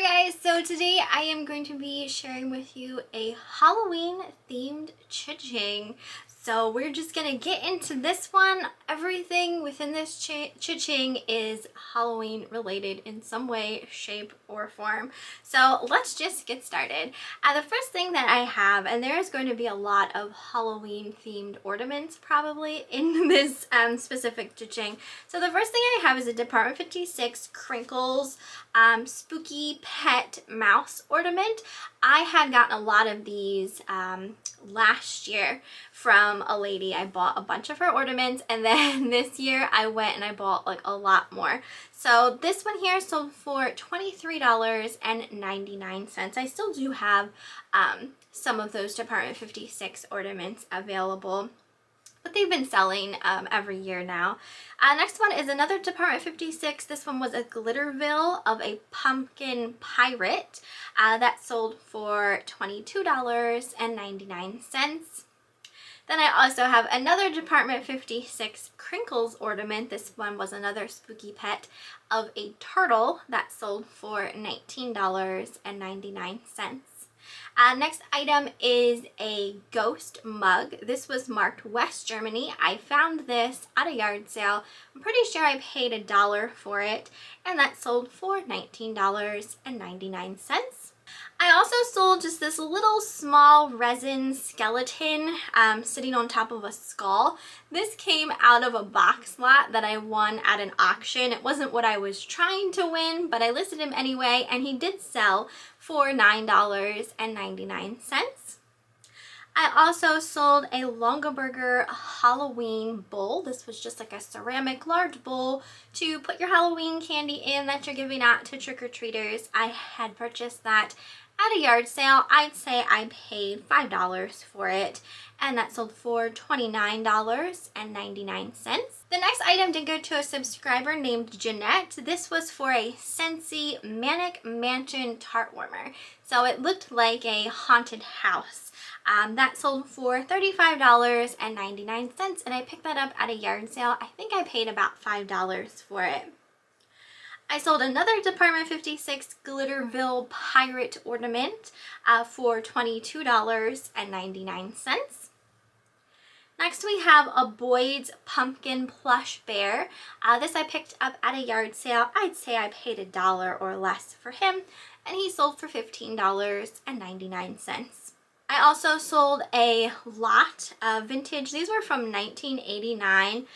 Hi guys, so today I am going to be sharing with you a Halloween themed cha-ching. So we're just gonna get into this one. Everything within this cha-ching is Halloween related in some way, shape, or form. So let's just get started. The first thing that I have, and there's going to be a lot of Halloween themed ornaments probably in this specific cha-ching. So the first thing I have is a Department 56 Crinkles spooky pet mouse ornament. I had gotten a lot of these last year from a lady. I bought a bunch of her ornaments, and then this year I went and I bought like a lot more. So this one here sold for $23.99. I still do have some of those Department 56 ornaments available, but they've been selling every year now. Next one is another Department 56. This one was a Glitterville of a pumpkin pirate that sold for $22.99. Then I also have another Department 56 Crinkles ornament. This one was another spooky pet of a turtle that sold for $19.99. Next item is a ghost mug. This was marked West Germany. I found this at a yard sale. I'm pretty sure I paid $1 for it, and that sold for $19.99. I also sold just this little small resin skeleton sitting on top of a skull. This came out of a box lot that I won at an auction. It wasn't what I was trying to win, but I listed him anyway, and he did sell for $9.99. I also sold a Longaberger Halloween bowl. This was just like a ceramic large bowl to put your Halloween candy in that you're giving out to trick-or-treaters. I had purchased that at a yard sale. I'd say I paid $5 for it, and that sold for $29.99. The next item did go to a subscriber named Jeanette. This was for a Scentsy Manic Mansion tart warmer. So it looked like a haunted house. That sold for $35.99, and I picked that up at a yard sale. I think I paid about $5 for it. I sold another Department 56 Glitterville pirate ornament for $22.99. Next we have a Boyd's pumpkin plush bear. This I picked up at a yard sale. I'd say I paid $1 or less for him, and he sold for $15.99. I also sold a lot of vintage. These were from 1989.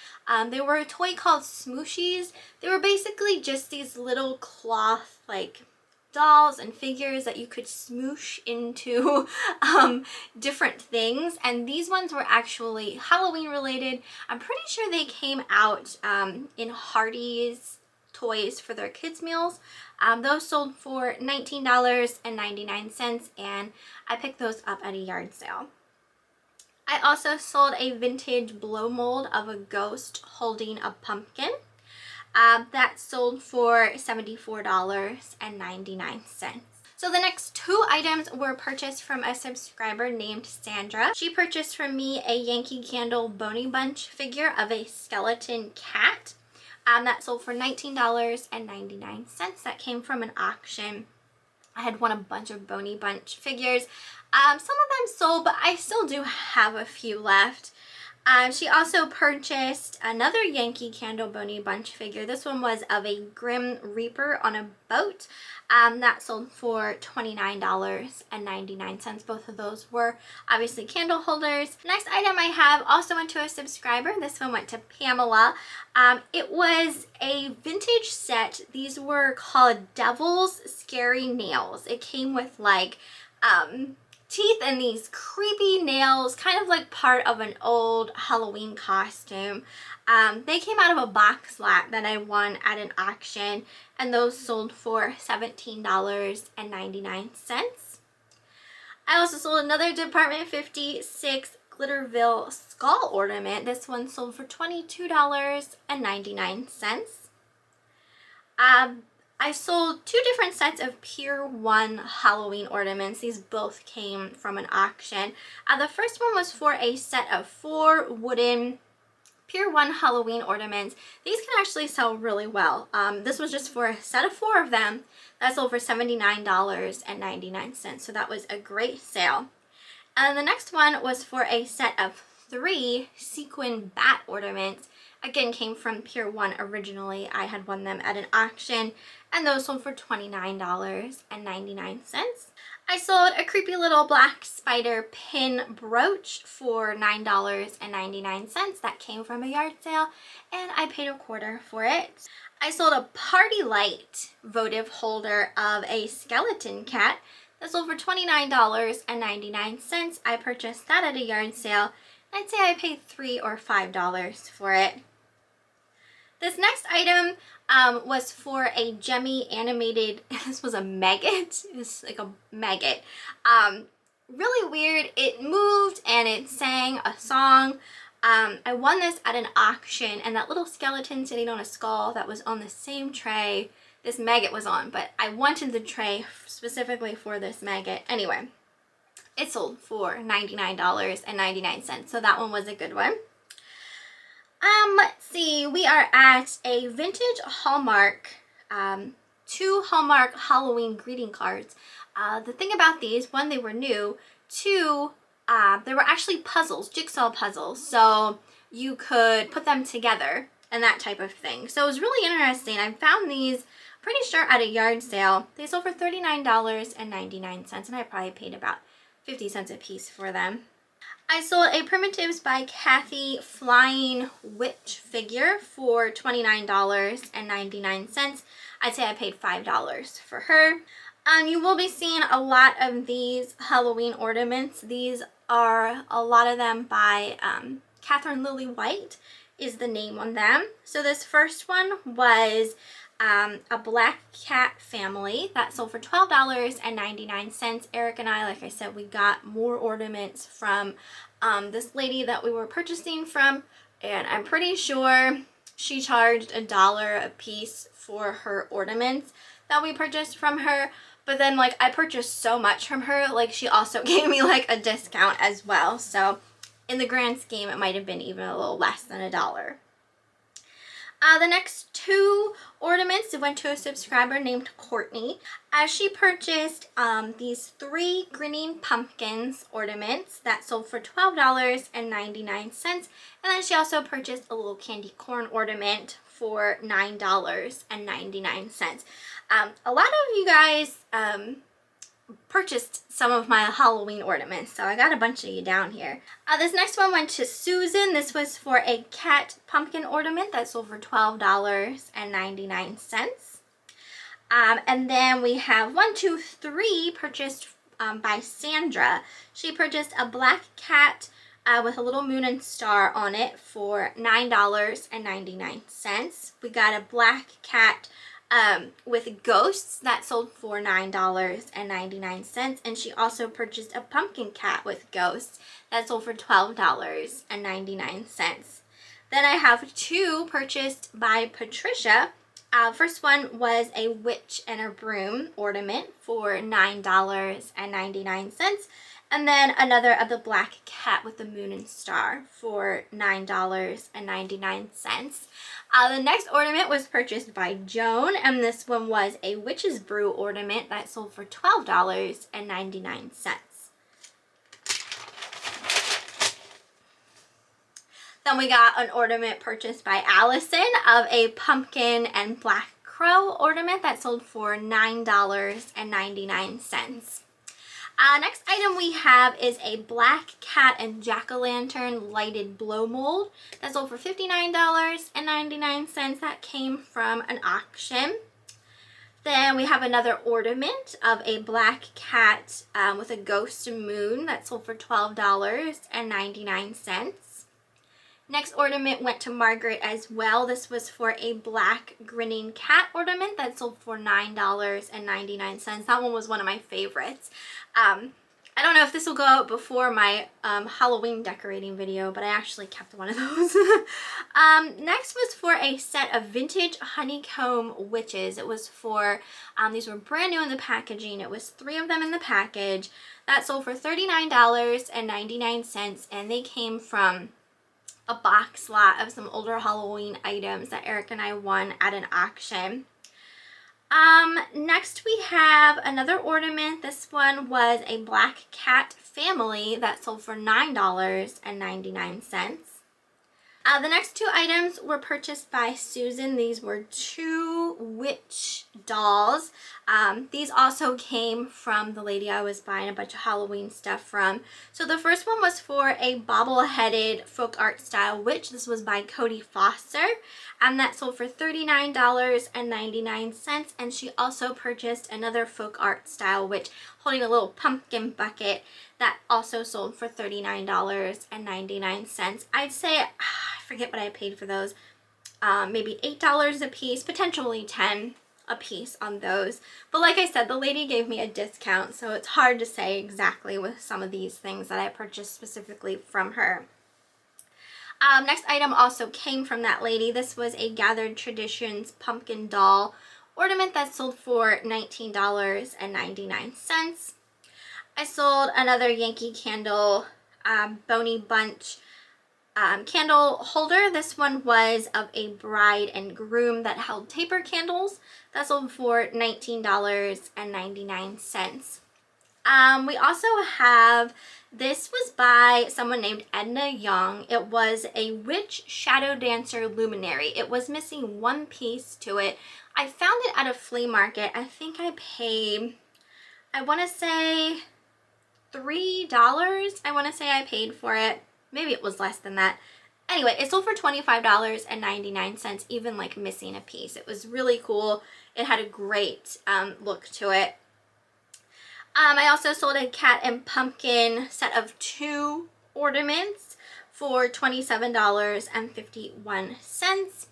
They were a toy called Smooshies. They were basically just these little cloth like dolls and figures that you could smoosh into different things, and these ones were actually Halloween related. I'm pretty sure they came out in Hardee's toys for their kids meals. Those sold for $19.99, and I picked those up at a yard sale. I also sold a vintage blow mold of a ghost holding a pumpkin. That sold for $74.99. So the next two items were purchased from a subscriber named Sandra. She purchased from me a Yankee Candle Boney Bunch figure of a skeleton cat. That sold for $19.99. That came from an auction. I had won a bunch of Boney Bunch figures. Some of them sold, but I still do have a few left. She also purchased another Yankee Candle Boney Bunch figure. This one was of a Grim Reaper on a boat. That sold for $29.99. Both of those were obviously candle holders. Next item I have also went to a subscriber. This one went to Pamela. It was a vintage set. These were called Devil's Scary Nails. It came with like teeth and these creepy nails, kind of like part of an old Halloween costume. They came out of a box lot that I won at an auction, and those sold for $17.99. I also sold another Department 56 Glitterville skull ornament. This one sold for $22.99. I sold two different sets of Pier 1 Halloween ornaments. These both came from an auction. The first one was for a set of 4 wooden Pier 1 Halloween ornaments. These can actually sell really well. This was just for a set of 4 of them. That sold for $79.99, so that was a great sale. And the next one was for a set of 3 sequin bat ornaments. Again, came from Pier 1 originally. I had won them at an auction, and those sold for $29.99. I sold a creepy little black spider pin brooch for $9.99. That came from a yard sale, and I paid $0.25 for it. I sold a party light votive holder of a skeleton cat. That sold for $29.99. I purchased that at a yard sale. I'd say I paid $3 or $5 for it. This next item was for a Gemmy animated, this was a maggot. It's like a maggot. Really weird. It moved and it sang a song. I won this at an auction, and that little skeleton sitting on a skull that was on the same tray this maggot was on, but I wanted the tray specifically for this maggot. Anyway, it sold for $99.99, so that one was a good one. Let's see, we are at a vintage Hallmark, 2 Hallmark Halloween greeting cards. The thing about these, 1, they were new, 2, they were actually puzzles, jigsaw puzzles, so you could put them together and that type of thing. So it was really interesting. I found these pretty sure at a yard sale. They sold for $39.99, and I probably paid about 50 cents a piece for them. I sold a Primitives by Kathy flying witch figure for $29.99. I'd say I paid $5 for her. You will be seeing a lot of these Halloween ornaments. These are a lot of them by Catherine Lily White is the name on them. So this first one was a black cat family that sold for $12.99. Eric and I, like I said, we got more ornaments from this lady that we were purchasing from, and I'm pretty sure she charged $1 a piece for her ornaments that we purchased from her. But then, like, I purchased so much from her, like, she also gave me, like, a discount as well. So in the grand scheme, it might have been even a little less than $1. The next 2 ornaments went to a subscriber named Courtney. She purchased these 3 grinning pumpkins ornaments that sold for $12.99. And then she also purchased a little candy corn ornament for $9.99. A lot of you guys purchased some of my Halloween ornaments, so I got a bunch of you down here. This next one went to Susan. This was for a cat pumpkin ornament that sold for $12.99. And then we have 1, 2, 3 purchased by Sandra. She purchased a black cat with a little moon and star on it for $9.99. We got a black cat with ghosts that sold for $9.99, and she also purchased a pumpkin cat with ghosts that sold for $12.99. Then I have 2 purchased by Patricia. First one was a witch and a broom ornament for $9.99, and then another of the black cat with the moon and star for $9.99. The next ornament was purchased by Joan, and this one was a witch's brew ornament that sold for $12.99. Then we got an ornament purchased by Allison of a pumpkin and black crow ornament that sold for $9.99. Next item we have is a black cat and jack-o'-lantern lighted blow mold that sold for $59.99. That came from an auction. Then we have another ornament of a black cat with a ghost moon that sold for $12.99. Next ornament went to Margaret as well. This was for a black grinning cat ornament that sold for $9.99. That one was one of my favorites. I don't know if this will go out before my Halloween decorating video, but I actually kept one of those. Next was for a set of vintage honeycomb witches. It was for, these were brand new in the packaging. It was 3 of them in the package. That sold for $39.99, and they came from a box lot of some older Halloween items that Eric and I won at an auction. Next we have another ornament. This one was a black cat family that sold for $9.99. The next two items were purchased by Susan. These were two witch dolls. These also came from the lady I was buying a bunch of Halloween stuff from. So the first one was for a bobble-headed folk art style witch. This was by Cody Foster, and that sold for $39.99. And she also purchased another folk art style witch holding a little pumpkin bucket that also sold for $39.99. I'd say, I forget what I paid for those, maybe $8 a piece, potentially $10 a piece on those. But like I said, the lady gave me a discount, so it's hard to say exactly with some of these things that I purchased specifically from her. Next item also came from that lady. This was a Gathered Traditions pumpkin doll ornament that sold for $19.99. I sold another Yankee Candle Boney Bunch candle holder. This one was of a bride and groom that held taper candles. That sold for $19.99. We also have, this was by someone named Edna Young. It was a witch shadow dancer luminary. It was missing one piece to it. I found it at a flea market. I think I paid, I want to say $3. I want to say I paid for it. Maybe it was less than that. Anyway, it sold for $25.99, even like missing a piece. It was really cool. It had a great look to it. I also sold a cat and pumpkin set of 2 ornaments for $27.51.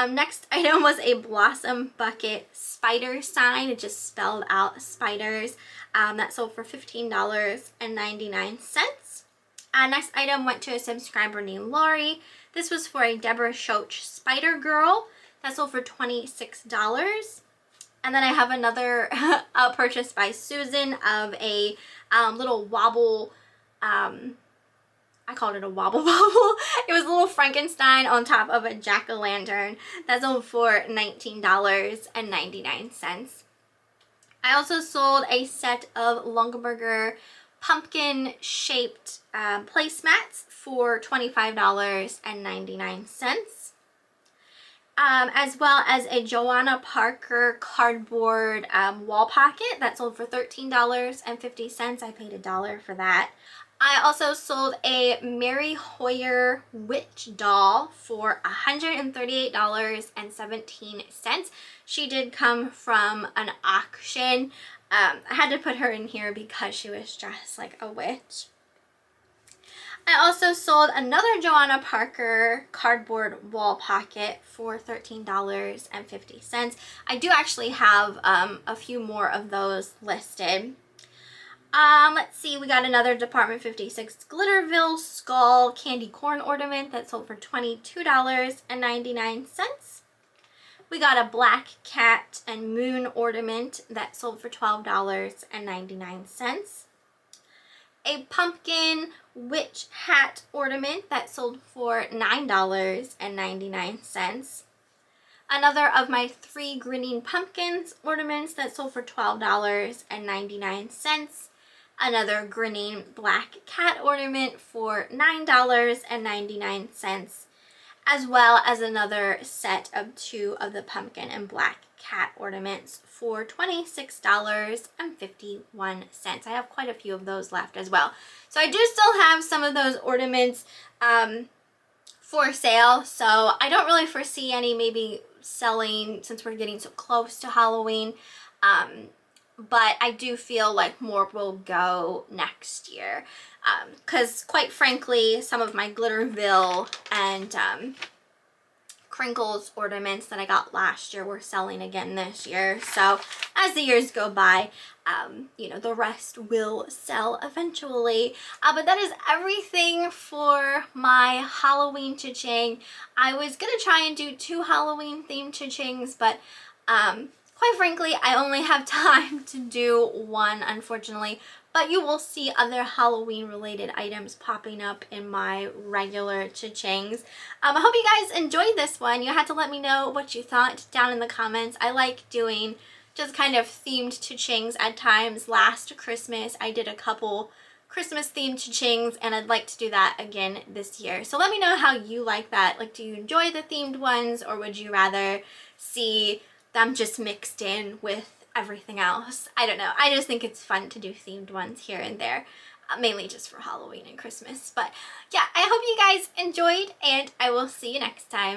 Next item was a Blossom Bucket spider sign. It just spelled out spiders. That sold for $15.99. Next item went to a subscriber named Lori. This was for a Deborah Shoach Spider Girl. That sold for $26. And then I have another purchase by Susan of a little wobble, I called it a wobble bobble. It was a little Frankenstein on top of a jack-o'-lantern. That sold for $19.99. I also sold a set of Lungaberger pumpkin-shaped placemats for $25.99. As well as a Joanna Parker cardboard wall pocket that sold for $13.50. I paid $1 for that. I also sold a Mary Hoyer witch doll for $138.17. She did come from an auction. I had to put her in here because she was dressed like a witch. I also sold another Joanna Parker cardboard wall pocket for $13.50. I do actually have a few more of those listed. Let's see, we got another Department 56 Glitterville skull candy corn ornament that sold for $22.99. We got a black cat and moon ornament that sold for $12.99. A pumpkin witch hat ornament that sold for $9.99. Another of my 3 grinning pumpkins ornaments that sold for $12.99. Another grinning black cat ornament for $9.99. As well as another set of 2 of the pumpkin and black cat ornaments for $26.51. I have quite a few of those left as well. So I do still have some of those ornaments for sale. So I don't really foresee any maybe selling since we're getting so close to Halloween. But I do feel like more will go next year. Because quite frankly, some of my Glitterville and Crinkles ornaments that I got last year were selling again this year. So as the years go by, you know, the rest will sell eventually. But that is everything for my Halloween cha-ching. I was going to try and do 2 Halloween themed cha-chings, but Quite frankly, I only have time to do one, unfortunately, but you will see other Halloween related items popping up in my regular cha-chings. I hope you guys enjoyed this one. You had to let me know what you thought down in the comments. I like doing just kind of themed cha-chings at times. Last Christmas, I did a couple Christmas themed cha-chings, and I'd like to do that again this year. So let me know how you like that. Like, do you enjoy the themed ones, or would you rather see them just mixed in with everything else? I don't know. I just think it's fun to do themed ones here and there, mainly just for Halloween and Christmas. But yeah, I hope you guys enjoyed, and I will see you next time.